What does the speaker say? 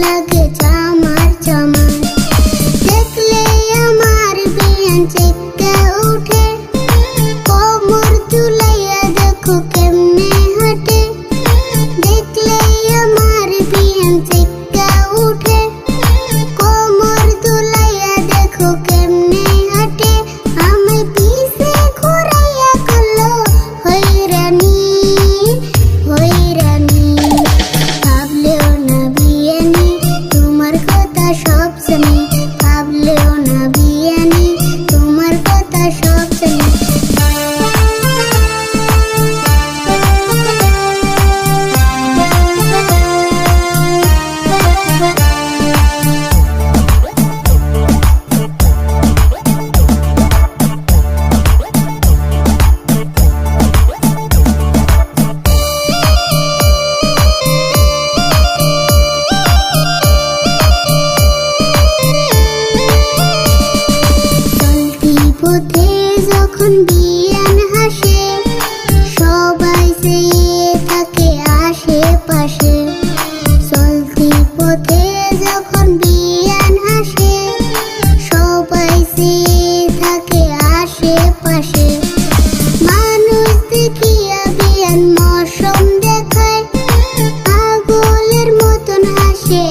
লাগে চামার চামার। দেখলে আমার বিয়ান চেক্কা উঠে, কোমর ঝুলাইয়া দেখো কেমনে হাঁটে। দেখলে আমার বিয়ান চেক্কা উঠে, কোমর ঝুলাইয়া দেখো কেমনে হাঁটে। আমি পিছে ঘুরাইয়া করলো হয়রানি হয়রানি। ভাবলেও না বিয়ানি তোমার কথা সব শুনি, ভাবলেও না বিয়ানি তোমার কথা সব শুনি। চলতি পথে যখন বিয়ান হাসে, সবাই চেয়ে থাকে আশেপাশে। চলতি পথে যখন বিয়ান হাসে, সবাই চেয়ে থাকে আশেপাশে। মানুষ দেখিয়া বিয়ান মৌসুম দেখায়, পাগলের মতন হাসে